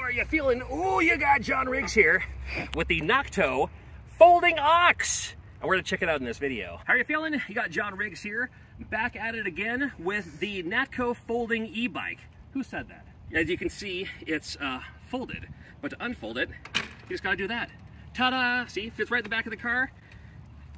are you feeling? Oh, you got John Riggs here with the Nakto Folding Ox. And we're gonna check it out in this video. How are you feeling? You got John Riggs here, back at it again with the Nakto Folding e-bike. Who said that? As you can see, it's folded, but to unfold it, you just gotta do that. Ta-da! See, fits right in the back of the car.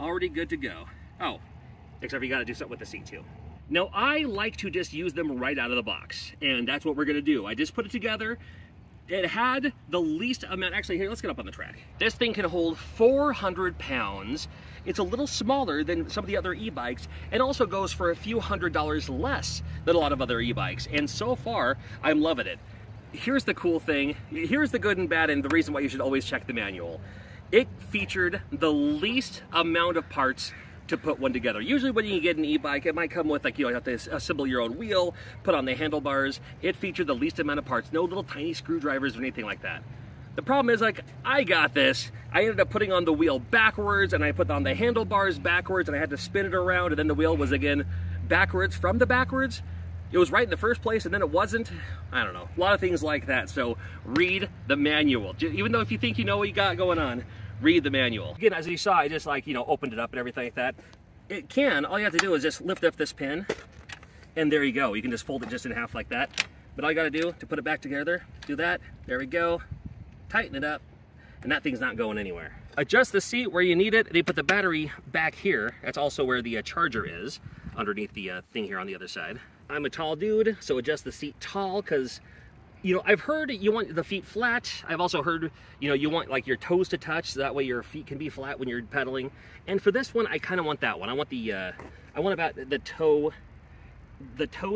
Already good to go. Oh, except you gotta do something with the seat too. Now, I like to just use them right out of the box, and that's what we're gonna do. I just put it together. It had the least amount, actually, here, let's get up on the track. This thing can hold 400 pounds. It's a little smaller than some of the other e-bikes, and also goes for a few $100s less than a lot of other e-bikes. And so far, I'm loving it. Here's the cool thing. Here's the good and bad, and the reason why you should always check the manual. It featured the least amount of parts to put one together. Usually when you get an e-bike, it might come with, like, you have to assemble your own wheel, put on the handlebars. It featured the least amount of parts, no little tiny screwdrivers or anything like that. The problem is, like, I got this. I ended up putting on the wheel backwards, and I put on the handlebars backwards, and I had to spin it around, and then the wheel was again backwards from the backwards. It was right in the first place, and then it wasn't. I don't know, a lot of things like that. So read the manual. Even though if you think you know what you got going on, read the manual. Again, as you saw, I just, like, opened it up and everything like that. It can, all you have to do is just lift up this pin, and there you go. You can just fold it just in half like that. But all you gotta do to put it back together, do that, there we go. Tighten it up, and that thing's not going anywhere. Adjust the seat where you need it. They put the battery back here. That's also where the charger is, underneath the thing here on the other side. I'm a tall dude, so adjust the seat tall, because I've heard you want the feet flat. I've also heard, you want, like, your toes to touch, so that way your feet can be flat when you're pedaling. And for this one, I kind of want that one. I want about the toe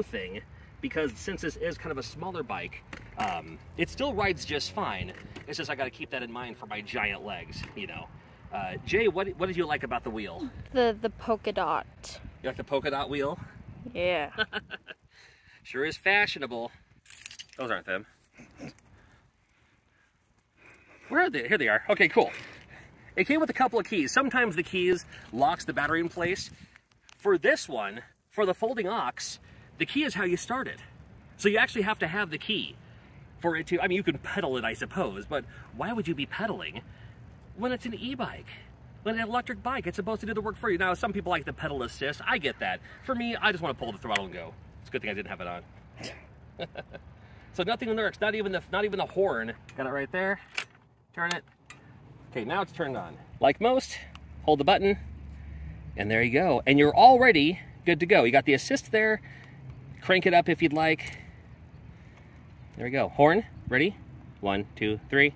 thing, because since this is kind of a smaller bike, it still rides just fine. It's just I got to keep that in mind for my giant legs, Jay, what did you like about the wheel? The polka dot. You like the polka dot wheel? Yeah. Sure is fashionable. Those aren't them. Where are they? Here they are. Okay, cool. It came with a couple of keys. Sometimes the keys locks the battery in place. For this one, for the Folding Ox, the key is how you start it. So you actually have to have the key for it to, I mean, you can pedal it, I suppose, but why would you be pedaling when it's an e-bike? When an electric bike, it's supposed to do the work for you. Now, some people like the pedal assist. I get that. For me, I just want to pull the throttle and go. It's a good thing I didn't have it on. So nothing lurks, not even the horn. Got it right there. Turn it. Okay, now it's turned on. Like most, hold the button, and there you go. And you're already good to go. You got the assist there. Crank it up if you'd like. There we go. Horn, ready? 1, 2, 3.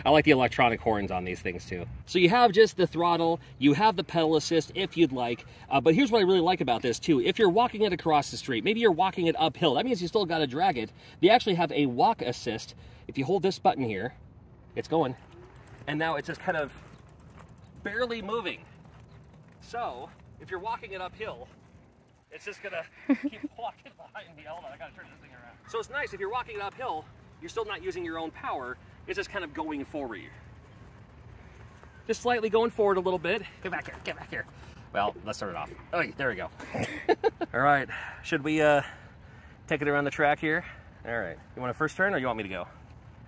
I like the electronic horns on these things too. So you have just the throttle, you have the pedal assist if you'd like, but here's what I really like about this too. If you're walking it across the street, maybe you're walking it uphill, that means you still got to drag it. They actually have a walk assist. If you hold this button here, it's going, and now it's just kind of barely moving. So if you're walking it uphill, it's just gonna keep walking behind me. Hold on, I gotta turn this thing around. So it's nice if you're walking it uphill, you're still not using your own power. It's just kind of going forward. Just slightly going forward a little bit. Get back here, get back here. Well, let's start it off. Oh, there we go. All right, should we take it around the track here? All right, you want to first turn or you want me to go?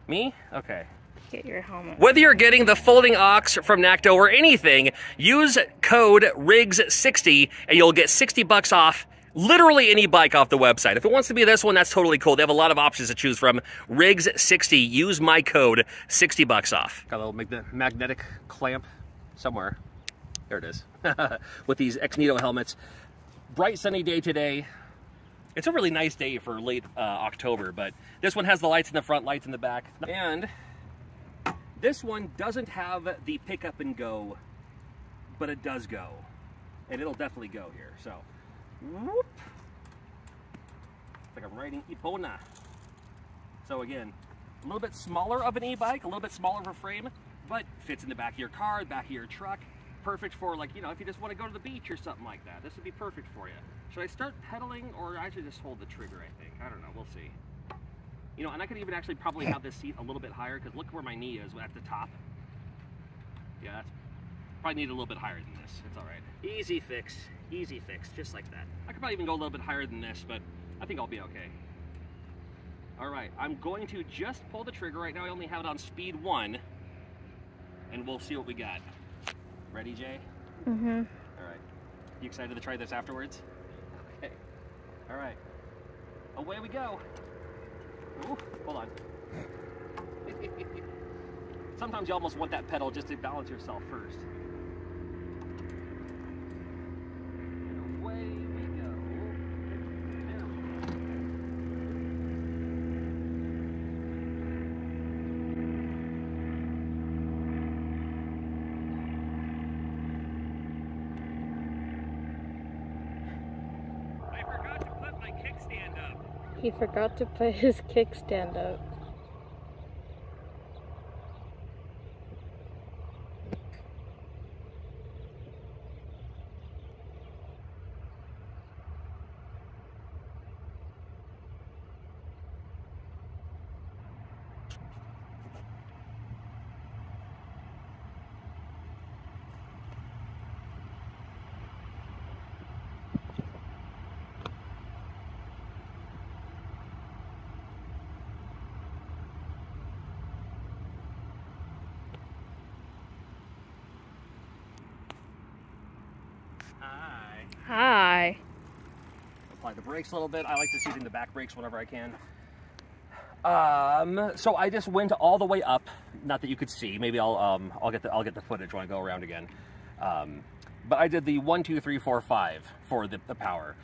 Me? Okay. Get your helmet. Whether you're getting the Folding Ox from Nakto or anything, use code RIGGS60 and you'll get 60 bucks off literally any bike off the website. If it wants to be this one, that's totally cool. They have a lot of options to choose from. RIGGS60, use my code, 60 bucks off. Got a little magnetic clamp somewhere. There it is. With these Ex-Nito helmets. Bright sunny day today. It's a really nice day for late October, but this one has the lights in the front, lights in the back. And this one doesn't have the pick up and go, but it does go. And it'll definitely go here, so. Whoop. It's like I'm riding Ipona. So again, a little bit smaller of an e-bike, a little bit smaller of a frame, but fits in the back of your car, back of your truck. Perfect for, like, if you just want to go to the beach or something like that. This would be perfect for you. Should I start pedaling or I should just hold the trigger, I think? I don't know, we'll see. And I could even actually probably have this seat a little bit higher, because look where my knee is at the top. Yeah, that's probably need a little bit higher than this. It's all right. Easy fix, just like that. I could probably even go a little bit higher than this, but I think I'll be okay. All right, I'm going to just pull the trigger. Right now I only have it on speed 1, and we'll see what we got. Ready, Jay? Mm-hmm. All right. You excited to try this afterwards? Okay. All right. Away we go. Ooh, hold on. Sometimes you almost want that pedal just to balance yourself first. And away we go. There we go. I forgot to put my kickstand up. He forgot to put his kickstand up. Hi. Apply the brakes a little bit. I like just using the back brakes whenever I can. So I just went all the way up. Not that you could see. Maybe I'll get the footage when I go around again. But I did the 1, 2, 3, 4, 5 for the power.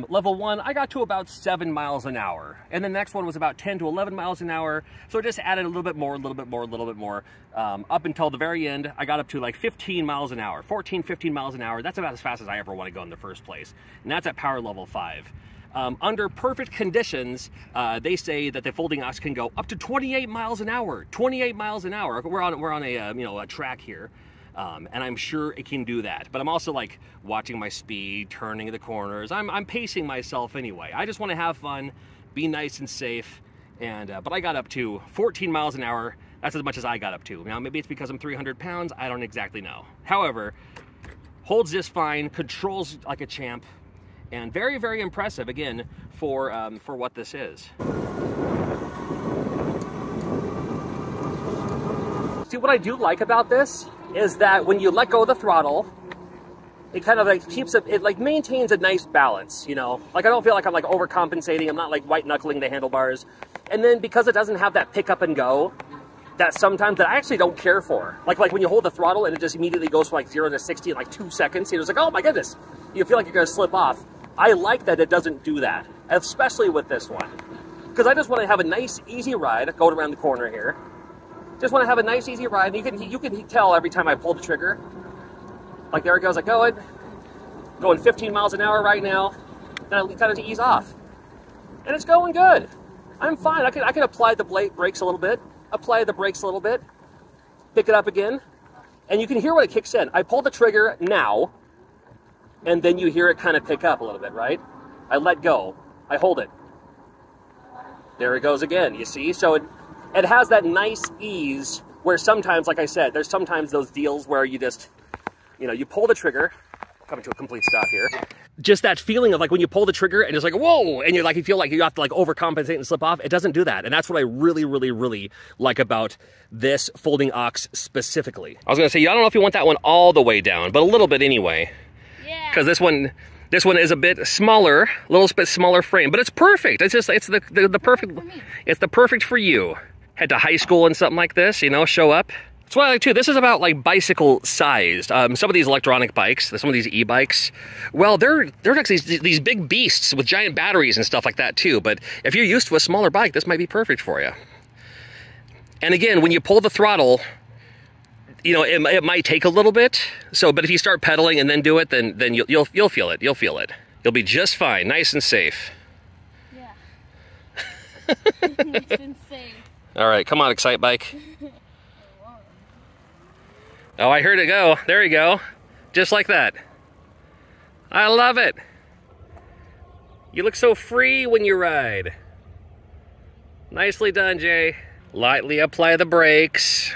Level 1, I got to about 7 miles an hour. And the next one was about 10 to 11 miles an hour. So I just added a little bit more, a little bit more, a little bit more. Up until the very end, I got up to like 15 miles an hour, 14, 15 miles an hour. That's about as fast as I ever want to go in the first place. And that's at power level 5. Under perfect conditions, they say that the Folding Ox can go up to 28 miles an hour. 28 miles an hour. We're on a a track here. And I'm sure it can do that. But I'm also like watching my speed, turning the corners. I'm pacing myself anyway. I just want to have fun, be nice and safe. And but I got up to 14 miles an hour. That's as much as I got up to. Now maybe it's because I'm 300 pounds. I don't exactly know. However, holds just fine, controls like a champ, and very, very impressive again for what this is. See, what I do like about this is that when you let go of the throttle, it kind of like keeps it like maintains a nice balance, you know? Like I don't feel like I'm like overcompensating. I'm not like white knuckling the handlebars. And then because it doesn't have that pick up and go, that sometimes that I actually don't care for. Like when you hold the throttle and it just immediately goes from like 0 to 60 in like 2 seconds. It's like, oh my goodness, you feel like you're gonna slip off. I like that it doesn't do that, especially with this one. Because I just want to have a nice, easy ride going around the corner here. Just want to have a nice, easy ride. And you can tell every time I pull the trigger. Like there it goes, like going 15 miles an hour right now. Then I kind of ease off. And it's going good. I'm fine. I can apply the brakes a little bit. Apply the brakes a little bit. Pick it up again. And you can hear when it kicks in. I pull the trigger now. And then you hear it kind of pick up a little bit, right? I let go. I hold it. There it goes again, you see? So it has that nice ease where sometimes, like I said, there's sometimes those deals where you just, you pull the trigger, coming to a complete stop here. Just that feeling of like when you pull the trigger and it's like, whoa, and you feel like you have to like overcompensate and slip off. It doesn't do that. And that's what I really, really, really like about this Folding Ox specifically. I was gonna say, I don't know if you want that one all the way down, but a little bit anyway. Yeah. Because this one is a bit smaller, a little bit smaller frame, but it's perfect. It's the perfect, it's the perfect for you. Head to high school and something like this, show up. That's what I like too. This is about like bicycle sized. Some of these electronic bikes, some of these e-bikes, well, they're actually these big beasts with giant batteries and stuff like that too. But if you're used to a smaller bike, this might be perfect for you. And again, when you pull the throttle, it might take a little bit. So, but if you start pedaling and then do it, then you'll feel it. You'll feel it. You'll be just fine, nice and safe. Yeah. Nice and safe. All right, come on, Excite Bike. Oh, I heard it go. There you go. Just like that. I love it. You look so free when you ride. Nicely done, Jay. Lightly apply the brakes.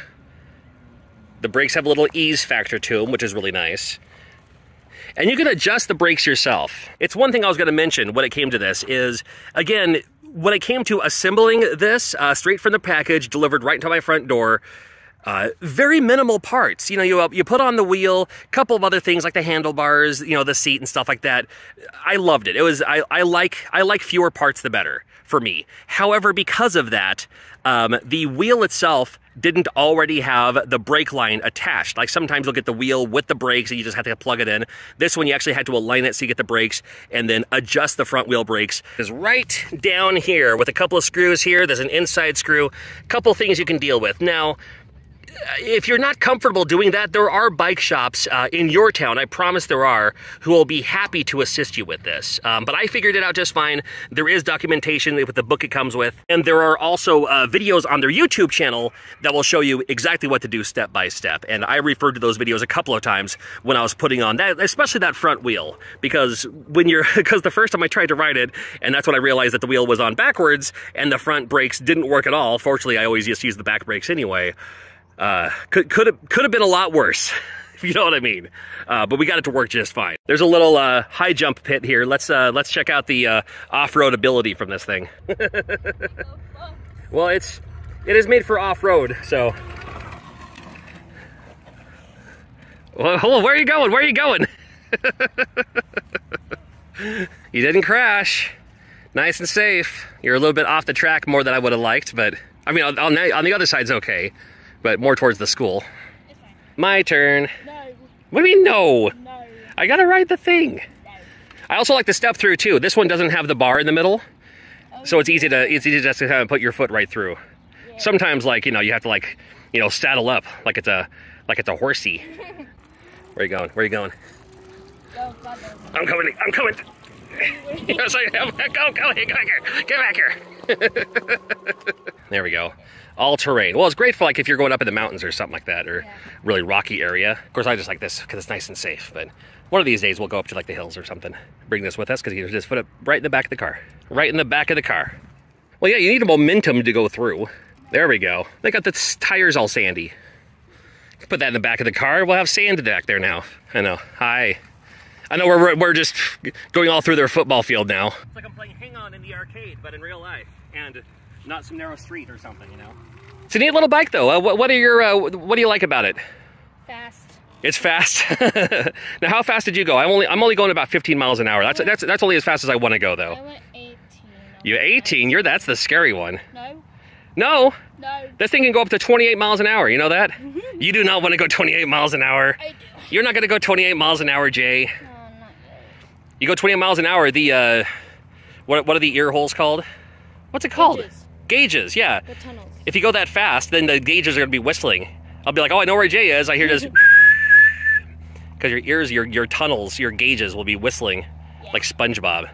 The brakes have a little ease factor to them, which is really nice. And you can adjust the brakes yourself. It's one thing I was going to mention when it came to this is, again, when it came to assembling this, straight from the package, delivered right to my front door, very minimal parts. You know, you put on the wheel, a couple of other things like the handlebars, you know, the seat and stuff like that. I loved it. It was, I like fewer parts the better for me. However, because of that, the wheel itself didn't already have the brake line attached. Like sometimes you'll get the wheel with the brakes and you just have to plug it in. This one you actually had to align it so you get the brakes and then adjust the front wheel brakes. It's right down here with a couple of screws here. There's an inside screw, a couple things you can deal with. Now, if you're not comfortable doing that, there are bike shops in your town, I promise there are, who will be happy to assist you with this. But I figured it out just fine. There is documentation with the book it comes with. And there are also videos on their YouTube channel that will show you exactly what to do step by step. And I referred to those videos a couple of times when I was putting on that, especially that front wheel. Because because the first time I tried to ride it, and that's when I realized that the wheel was on backwards and the front brakes didn't work at all. Fortunately, I always just use the back brakes anyway. Could have been a lot worse, if you know what I mean. But we got it to work just fine. There's a little high jump pit here. Let's check out the off-road ability from this thing. Well, it is made for off-road, so. Well, hold on, where are you going? Where are you going? You didn't crash. Nice and safe. You're a little bit off the track more than I would have liked, but I mean, on the other side's okay. But more towards the school. Okay. My turn. No. What do you mean no? No. I gotta ride the thing. No. I also like the step through too. This one doesn't have the bar in the middle. Oh, so it's easy to just kind of put your foot right through. Yeah. Sometimes like, you know, you have to like, you know, saddle up like it's a horsey. Where are you going? Where are you going? Go, I'm coming. I'm coming. Yes, I am. Go get back here. Get back here. There we go. All terrain. Well, it's great for like if you're going up in the mountains or something like that, or really rocky area. Of course, I just like this because it's nice and safe. But one of these days we'll go up to like the hills or something. Bring this with us because you can just put it right in the back of the car. Right in the back of the car. Well, yeah, you need a momentum to go through. There we go. They got the tires all sandy. Put that in the back of the car. We'll have sand back there now. I know. Hi. I know we're just going all through their football field now. It's like I'm playing Hang On in the arcade, but in real life, and not some narrow street or something, you know. It's a neat little bike, though. What do you like about it? Fast. It's fast. Now, how fast did you go? I'm only going about 15 miles an hour. That's only as fast as I want to go, though. I went 18. You're 18. That's the scary one. No. No. No. This thing can go up to 28 miles an hour. You know that? Mm-hmm. You do not want to go 28 miles an hour. I do. You're not going to go 28 miles an hour, Jay. No, not yet. You go 28 miles an hour. The what are the ear holes called? What's it called? Gauges. Gauges, yeah. The tunnels. If you go that fast, then the gauges are going to be whistling. I'll be like, oh, I know where Jay is. I hear this. Because your ears, your tunnels, your gauges will be whistling like SpongeBob.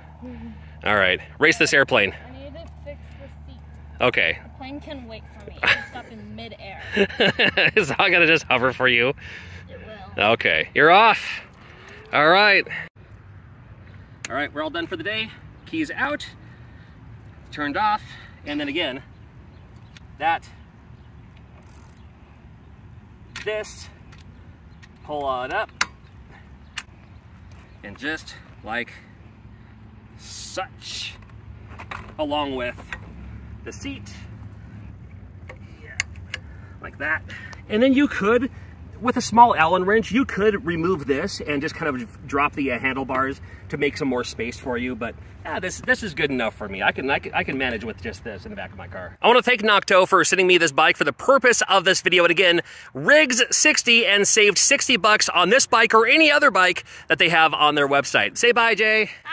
All right, race this airplane. I need to fix the seat. Okay. The plane can wait for me. It can stop in midair. It's not going to just hover for you. It will. Okay, you're off. All right. All right, we're all done for the day. Keys out, turned off, and then again, this, pull on up, and just like such, along with the seat, like that. And then you could, with a small Allen wrench, you could remove this and just kind of drop the handlebars to make some more space for you. But this is good enough for me. I can manage with just this in the back of my car. I want to thank Nakto for sending me this bike for the purpose of this video. And again, Riggs 60 and saved $60 on this bike or any other bike that they have on their website. Say bye, Jay. Bye.